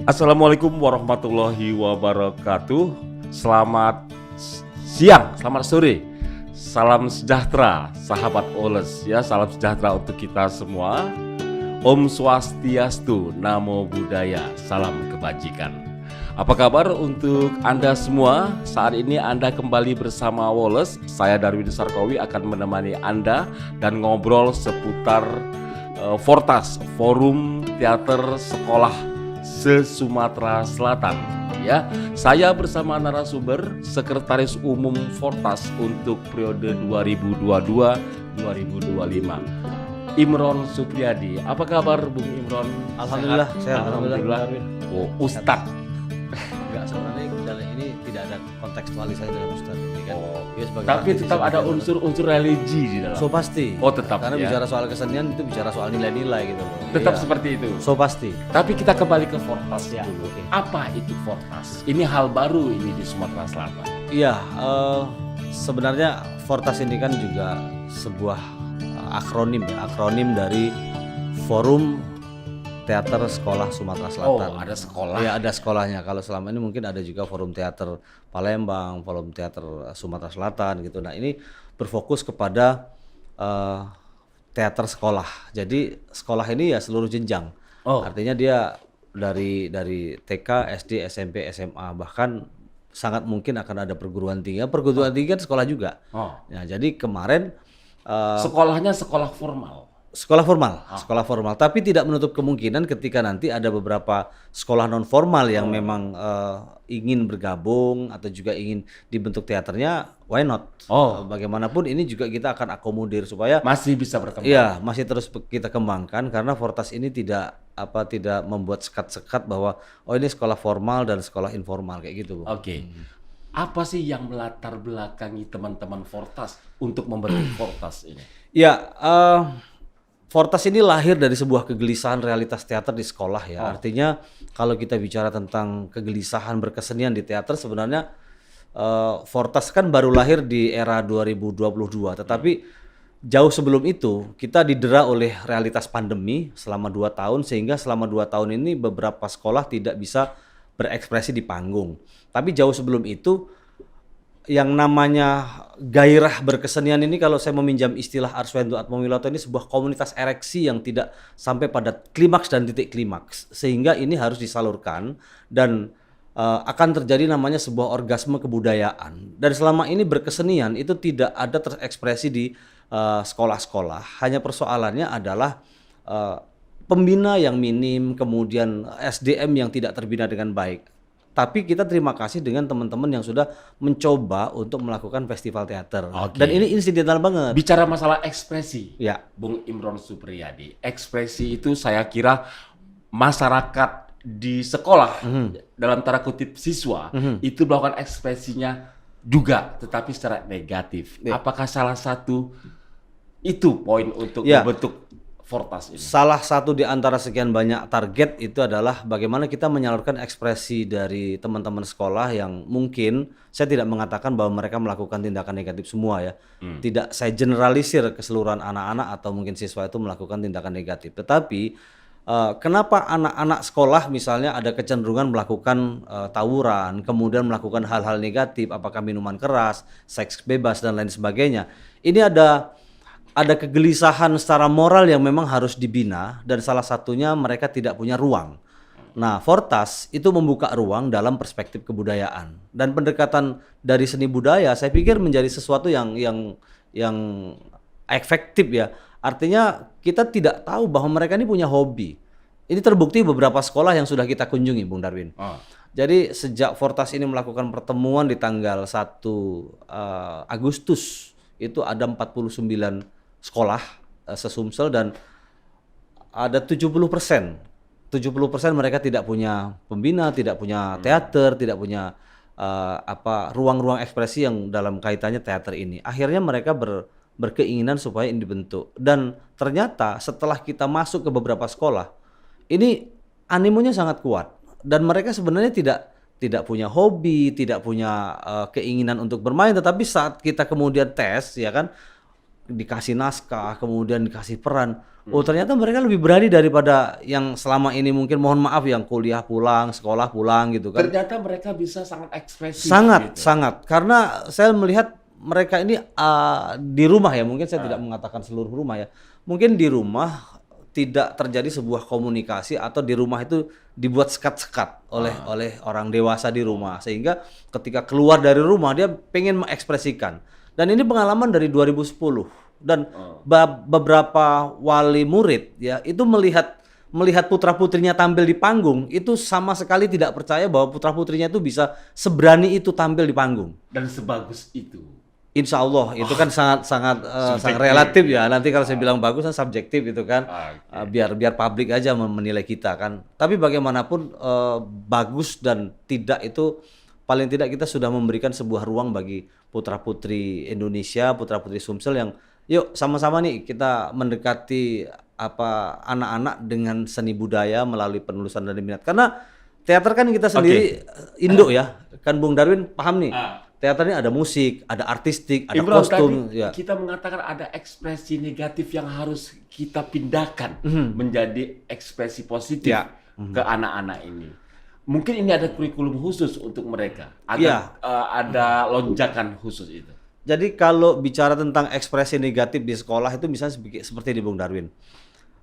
Assalamualaikum warahmatullahi wabarakatuh. Selamat siang, selamat sore. Salam sejahtera, sahabat Oles ya. Salam sejahtera untuk kita semua. Om Swastiastu, Namo Buddhaya, salam kebajikan. Apa kabar untuk Anda semua? Saat ini Anda kembali bersama Woles. Saya Darwin Sarkowi akan menemani Anda dan ngobrol seputar Fortas, Forum Teater Sekolah se-Sumatera Selatan. Ya, saya bersama narasumber Sekretaris Umum Fortas untuk periode 2022-2025. Imron Supriyadi. Apa kabar Bung Imron? Alhamdulillah, sehat. Alhamdulillah. Oh, Ustadz. Enggak, sebenarnya dalam ini tidak ada kontekstualisasi dalam Ustadz ini kan. Dia sebagai Tapi praktisi tetap ada sebagai unsur-unsur religi di dalam. So pasti. Oh, tetap Karena ya. bicara soal kesenian itu bicara soal nilai-nilai gitu. Tetap Iya. seperti itu. So pasti. Tapi kita kembali ke Fortas Ya, dulu. oke. Apa itu Fortas? Ini hal baru ini di Sumatera Selatan. Iya, sebenarnya Fortas ini kan juga sebuah akronim dari Forum Teater Sekolah Sumatera Selatan. Oh, ada sekolah. Ya, ada sekolahnya. Kalau selama ini mungkin ada juga Forum Teater Palembang, Forum Teater Sumatera Selatan gitu. Nah, ini berfokus kepada teater sekolah. Jadi sekolah ini ya seluruh jenjang. Oh. Artinya dia dari TK, SD, SMP, SMA, bahkan sangat mungkin akan ada perguruan tinggi. Perguruan tinggi kan sekolah juga. Oh. Ya, jadi kemarin Sekolahnya sekolah formal. sekolah formal, tapi tidak menutup kemungkinan ketika nanti ada beberapa sekolah non formal yang memang ingin bergabung atau juga ingin dibentuk teaternya, why not? Bagaimanapun ini juga kita akan akomodir supaya Masih bisa berkembang. iya, masih terus kita kembangkan karena Fortas ini tidak membuat sekat-sekat bahwa ini sekolah formal dan sekolah informal kayak gitu, Bu. Oke. Apa sih yang melatar belakangi teman-teman Fortas untuk membentuk Fortas ini? Ya, Fortas ini lahir dari sebuah kegelisahan realitas teater di sekolah ya. Artinya kalau kita bicara tentang kegelisahan berkesenian di teater sebenarnya Fortas kan baru lahir di era 2022. Tetapi jauh sebelum itu kita didera oleh realitas pandemi selama 2 tahun sehingga selama 2 tahun ini beberapa sekolah tidak bisa berekspresi di panggung. Tapi jauh sebelum itu yang namanya gairah berkesenian ini kalau saya meminjam istilah Arswendo Atmowiloto ini sebuah komunitas ereksi yang tidak sampai pada klimaks dan titik klimaks sehingga ini harus disalurkan dan akan terjadi namanya sebuah orgasme kebudayaan dan selama ini berkesenian itu tidak ada terekspresi di sekolah-sekolah, hanya persoalannya adalah pembina yang minim kemudian SDM yang tidak terbina dengan baik. Tapi kita terima kasih dengan teman-teman yang sudah mencoba untuk melakukan festival teater. Oke. Dan ini insidental banget. Bicara masalah ekspresi, Ya. Bung Imron Supriyadi. Ekspresi itu saya kira masyarakat di sekolah, dalam tanda kutip siswa, itu melakukan ekspresinya juga, tetapi secara negatif. Ya. Apakah salah satu itu poin untuk Ya. membentuk Fortas ini? Salah satu di antara sekian banyak target itu adalah bagaimana kita menyalurkan ekspresi dari teman-teman sekolah yang mungkin saya tidak mengatakan bahwa mereka melakukan tindakan negatif semua ya. Tidak saya generalisir keseluruhan anak-anak atau mungkin siswa itu melakukan tindakan negatif. Tetapi kenapa anak-anak sekolah misalnya ada kecenderungan melakukan tawuran, kemudian melakukan hal-hal negatif, apakah minuman keras, seks bebas dan lain sebagainya. Ini ada kegelisahan secara moral yang memang harus dibina dan salah satunya mereka tidak punya ruang. Nah, Fortas itu membuka ruang dalam perspektif kebudayaan dan pendekatan dari seni budaya saya pikir menjadi sesuatu yang efektif ya. Artinya kita tidak tahu bahwa mereka ini punya hobi. Ini terbukti beberapa sekolah yang sudah kita kunjungi, Bung Darwin. Jadi sejak Fortas ini melakukan pertemuan di tanggal 1 Agustus itu ada 49 sekolah se-Sumsel dan ada 70% mereka tidak punya pembina, tidak punya teater, tidak punya ruang-ruang ekspresi yang dalam kaitannya teater ini. Akhirnya mereka berkeinginan supaya ini dibentuk dan ternyata setelah kita masuk ke beberapa sekolah ini animonya sangat kuat dan mereka sebenarnya tidak punya hobi, tidak punya keinginan untuk bermain, tetapi saat kita kemudian tes ya kan dikasih naskah, kemudian dikasih peran. Oh ternyata mereka lebih berani daripada yang selama ini mungkin mohon maaf yang kuliah pulang, sekolah pulang gitu kan. Ternyata mereka bisa sangat ekspresif Sangat, gitu. sangat. Karena saya melihat mereka ini di rumah ya, mungkin saya tidak mengatakan seluruh rumah ya. Mungkin di rumah tidak terjadi sebuah komunikasi atau di rumah itu dibuat sekat-sekat oleh orang dewasa di rumah, sehingga ketika keluar dari rumah dia pengen mengekspresikan. Dan ini pengalaman dari 2010 dan beberapa wali murid ya itu melihat putra-putrinya tampil di panggung itu sama sekali tidak percaya bahwa putra-putrinya itu bisa seberani itu tampil di panggung. Dan sebagus itu. Insya Allah itu kan sangat Subjektif. relatif ya. Nanti kalau saya bilang bagus kan subjektif itu kan. Oke. Biar publik aja menilai kita kan. Tapi bagaimanapun bagus dan tidak itu paling tidak kita sudah memberikan sebuah ruang bagi putra-putri Indonesia, putra-putri Sumsel yang yuk sama-sama nih kita mendekati anak-anak dengan seni budaya melalui penulisan dan minat. Karena teater kan kita sendiri Indo ya. Kan Bung Darwin paham nih. Teater ini ada musik, ada artistik, ada Imron, kostum. tadi Ya. kita mengatakan ada ekspresi negatif yang harus kita pindahkan menjadi ekspresi positif Ya. ke anak-anak ini. Mungkin ini ada kurikulum khusus untuk mereka, agar ada lonjakan khusus itu. Jadi kalau bicara tentang ekspresi negatif di sekolah itu misalnya seperti di Bung Darwin.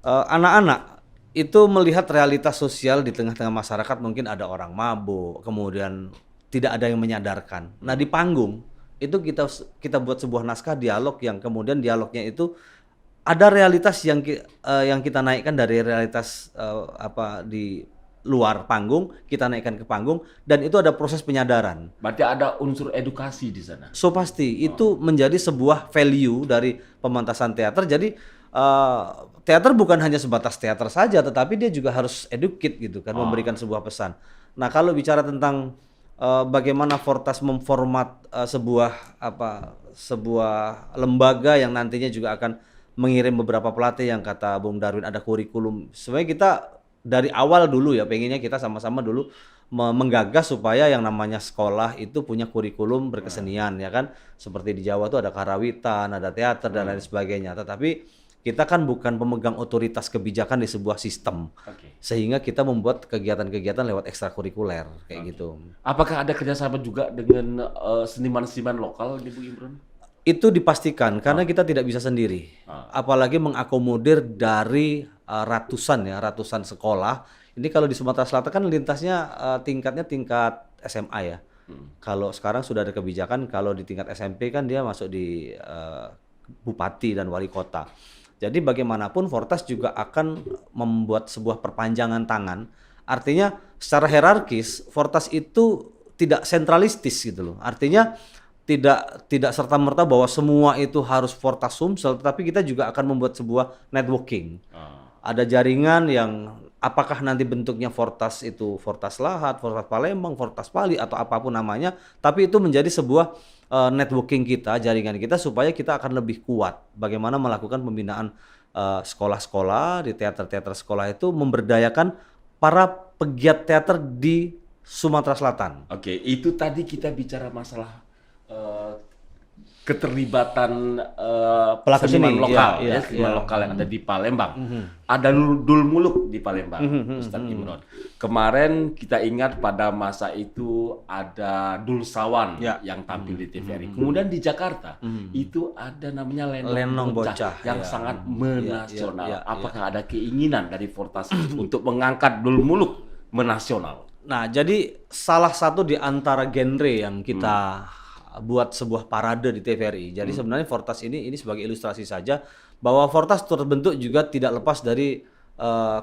Anak-anak itu melihat realitas sosial di tengah-tengah masyarakat, mungkin ada orang mabuk, kemudian tidak ada yang menyadarkan. Nah di panggung itu kita buat sebuah naskah dialog yang kemudian dialognya itu ada realitas yang kita naikkan dari realitas di luar panggung kita naikkan ke panggung dan itu ada proses penyadaran. Berarti ada unsur edukasi di sana. So pasti itu menjadi sebuah value dari pementasan teater. Jadi teater bukan hanya sebatas teater saja, tetapi dia juga harus educate gitu kan, memberikan sebuah pesan. Nah kalau bicara tentang bagaimana Fortas memformat sebuah lembaga yang nantinya juga akan mengirim beberapa pelatih yang kata Bung Darwin ada kurikulum. Sebenarnya kita dari awal dulu ya pengennya kita sama-sama dulu menggagas supaya yang namanya sekolah itu punya kurikulum berkesenian ya kan. Seperti di Jawa tuh ada karawitan, ada teater dan lain sebagainya. Tetapi kita kan bukan pemegang otoritas kebijakan di sebuah sistem. Sehingga kita membuat kegiatan-kegiatan lewat ekstrakurikuler kayak gitu. Apakah ada kerjasama juga dengan seniman-seniman lokal di Bu Imron? Itu dipastikan karena kita tidak bisa sendiri. Apalagi mengakomodir dari ratusan sekolah. Ini kalau di Sumatera Selatan kan lintasnya tingkat SMA ya. Kalau sekarang sudah ada kebijakan kalau di tingkat SMP kan dia masuk di bupati dan wali kota. Jadi bagaimanapun Fortas juga akan membuat sebuah perpanjangan tangan. Artinya secara hierarkis Fortas itu tidak sentralistis gitu loh. Artinya tidak serta-merta bahwa semua itu harus Fortas Sumsel, tetapi kita juga akan membuat sebuah networking. Ada jaringan yang apakah nanti bentuknya Fortas itu Fortas Lahat, Fortas Palembang, Fortas Pali atau apapun namanya, tapi itu menjadi sebuah networking kita, jaringan kita supaya kita akan lebih kuat bagaimana melakukan pembinaan sekolah-sekolah di teater-teater sekolah itu memberdayakan para pegiat teater di Sumatera Selatan. Oke, itu tadi kita bicara masalah keterlibatan Pelaku seniman seni, lokal, seniman lokal yang ada di Palembang. Ada Dul Muluk di Palembang, Ustadz Imron. Kemarin kita ingat pada masa itu ada Dul Sawan yang tampil di TVRI. Kemudian di Jakarta itu ada namanya Lenong Bocah yang sangat menasional. Apakah ada keinginan dari Fortas untuk mengangkat Dul Muluk menasional? Nah, jadi salah satu di antara genre yang kita buat sebuah parade di TVRI. Jadi sebenarnya Fortas ini sebagai ilustrasi saja bahwa Fortas terbentuk juga tidak lepas dari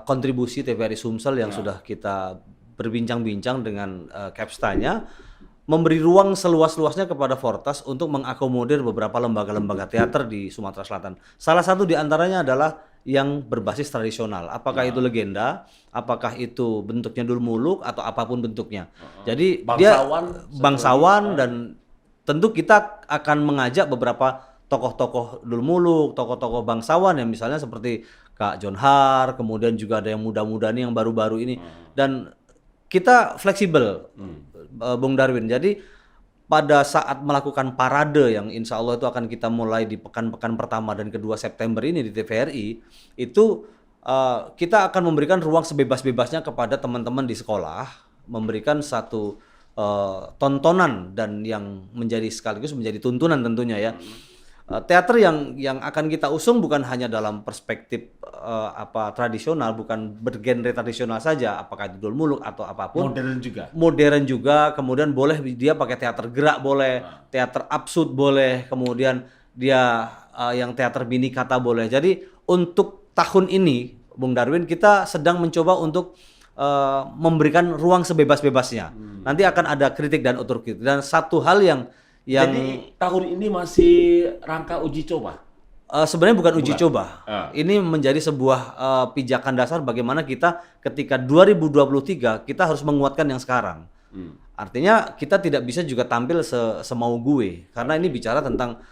kontribusi TVRI Sumsel yang sudah kita berbincang-bincang dengan Capstanya, memberi ruang seluas-luasnya kepada Fortas untuk mengakomodir beberapa lembaga-lembaga teater di Sumatera Selatan. Salah satu di antaranya adalah yang berbasis tradisional. Apakah itu legenda, apakah itu bentuknya Dul Muluk atau apapun bentuknya. Jadi bangsawan dan tentu kita akan mengajak beberapa tokoh-tokoh Dul Muluk, tokoh-tokoh bangsawan yang misalnya seperti Kak John Har, kemudian juga ada yang muda-muda nih yang baru-baru ini. Dan kita fleksibel, Bung Darwin. Jadi pada saat melakukan parade yang insya Allah itu akan kita mulai di pekan-pekan pertama dan kedua September ini di TVRI, itu kita akan memberikan ruang sebebas-bebasnya kepada teman-teman di sekolah, memberikan satu tontonan dan yang menjadi sekaligus menjadi tuntunan tentunya ya. Teater yang akan kita usung bukan hanya dalam perspektif tradisional, bukan bergenre tradisional saja, apakah itu Dul Muluk atau apapun. Modern juga, kemudian boleh dia pakai teater gerak boleh, teater absurd boleh, kemudian dia yang teater bini kata boleh. Jadi untuk tahun ini, Bung Darwin, kita sedang mencoba untuk memberikan ruang sebebas-bebasnya. Nanti akan ada kritik dan otokritik. Dan satu hal yang jadi tahun ini masih rangka uji coba? Sebenarnya bukan uji coba. Ini menjadi sebuah pijakan dasar bagaimana kita ketika 2023 kita harus menguatkan yang sekarang. Artinya kita tidak bisa juga tampil semau gue, karena ini bicara tentang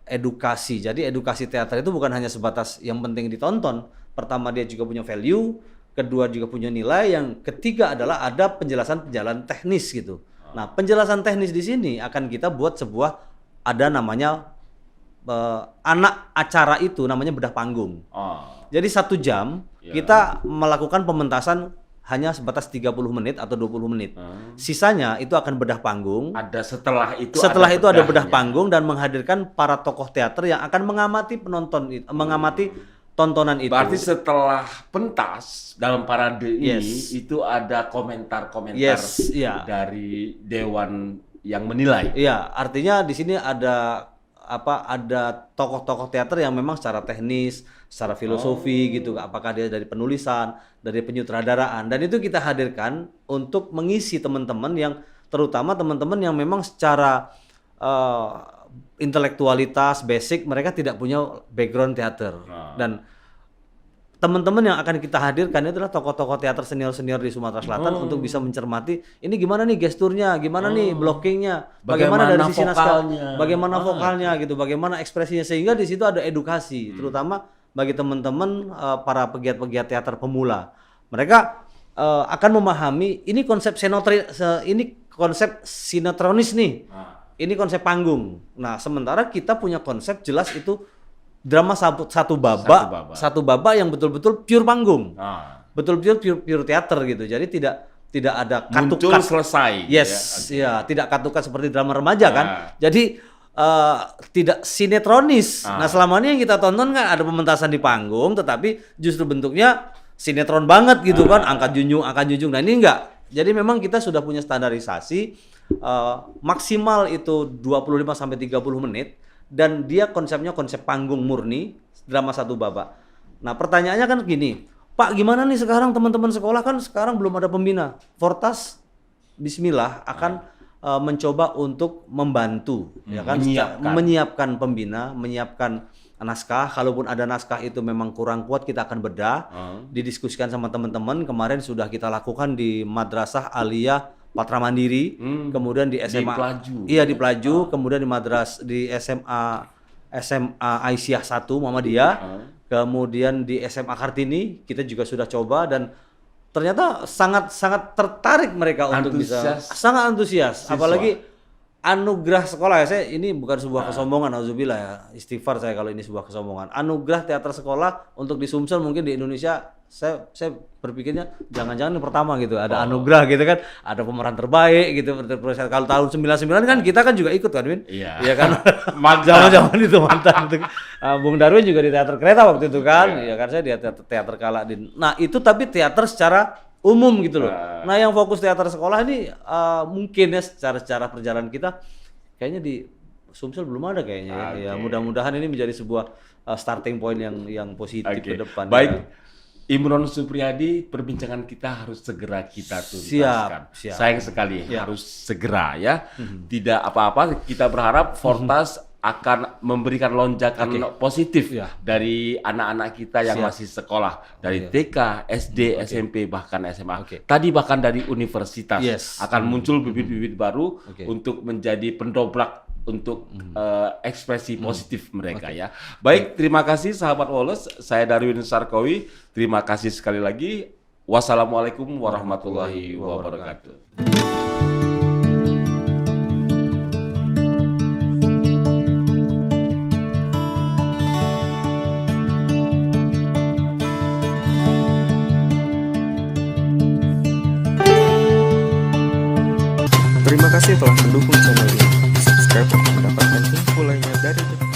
edukasi. Jadi edukasi teater itu bukan hanya sebatas yang penting ditonton. Pertama, dia juga punya value, kedua juga punya nilai, yang ketiga adalah ada penjelasan-penjelasan teknis gitu. Nah, penjelasan teknis di sini akan kita buat sebuah, ada namanya anak acara itu namanya bedah panggung. Jadi 1 jam kita melakukan pementasan hanya sebatas 30 menit atau 20 menit. Sisanya itu akan bedah panggung. Setelah itu ada bedah panggung dan menghadirkan para tokoh teater yang akan mengamati mengamati tontonan itu. Berarti setelah pentas dalam parade ini itu ada komentar-komentar dari dewan yang menilai. Iya, artinya di sini ada ada tokoh-tokoh teater yang memang secara teknis, secara filosofi gitu, apakah dia dari penulisan, dari penyutradaraan, dan itu kita hadirkan untuk mengisi teman-teman yang, terutama teman-teman yang memang secara intelektualitas basic mereka tidak punya background teater. Dan teman-teman yang akan kita hadirkan itu adalah tokoh-tokoh teater senior-senior di Sumatera Selatan untuk bisa mencermati ini gimana nih gesturnya, gimana nih blockingnya, bagaimana dari sisi naskah, bagaimana vokalnya gitu, bagaimana ekspresinya, sehingga di situ ada edukasi, terutama bagi teman-teman para pegiat-pegiat teater pemula. Mereka akan memahami ini konsep sinetronis nih, ini konsep panggung. Nah, sementara kita punya konsep jelas itu drama satu babak yang betul-betul pure panggung, betul-betul pure teater gitu. Jadi tidak ada katukan selesai. Tidak katukan seperti drama remaja kan. Jadi tidak sinetronis. Nah, selama ini yang kita tonton kan ada pementasan di panggung, tetapi justru bentuknya sinetron banget gitu kan, angkat junjung. Nah, ini enggak. Jadi memang kita sudah punya standarisasi maksimal itu 25 sampai 30 menit. Dan dia konsepnya konsep panggung murni, drama 1 babak. Nah, pertanyaannya kan gini, Pak, gimana nih sekarang teman-teman sekolah kan sekarang belum ada pembina. Fortas, bismillah, akan mencoba untuk membantu, ya kan, menyiapkan pembina, menyiapkan naskah. Kalaupun ada naskah itu memang kurang kuat, kita akan bedah, didiskusikan sama teman-teman. Kemarin sudah kita lakukan di Madrasah Aliyah Patra Mandiri, kemudian di SMA, di Pelaju, kemudian di SMA Aisyah 1 Muhammadiyah, kemudian di SMA Kartini kita juga sudah coba, dan ternyata sangat tertarik mereka untuk bisa, sangat antusias, apalagi anugerah sekolah ya. Saya ini bukan sebuah kesombongan, auzubillah ya, istighfar saya kalau ini sebuah kesombongan. Anugerah teater sekolah untuk di Sumsel mungkin di Indonesia, saya berpikirnya jangan-jangan yang pertama gitu, ada anugerah gitu kan, ada pemeran terbaik gitu. Kalau tahun 99 kan kita kan juga ikut kan, Win? Iya kan. Zaman-zaman itu mantan. Bung Darwin juga di teater kereta waktu itu kan. Iya kan, saya di teater Kaladin. Nah, itu tapi teater secara umum gitu loh. Nah, yang fokus teater sekolah ini mungkin ya secara perjalanan kita kayaknya di Sumsel belum ada kayaknya. Ya, mudah-mudahan ini menjadi sebuah starting point yang positif ke depan. Baik. Ya. Imron Supriyadi, perbincangan kita harus segera kita tuntaskan. Siap. Sayang sekali harus segera ya. Tidak apa-apa, kita berharap Fortas akan memberikan lonjakan positif dari anak-anak kita yang masih sekolah, dari TK, SD, SMP, bahkan SMA. Tadi bahkan dari universitas akan muncul bibit-bibit baru untuk menjadi pendobrak untuk ekspresi positif mereka ya. Baik, terima kasih sahabat Wallace. Saya Darwin Sarkowi. Terima kasih sekali lagi. Wassalamualaikum warahmatullahi wabarakatuh. kasih telah mendukung channel ini. Subscribe untuk mendapatkan info lainnya dari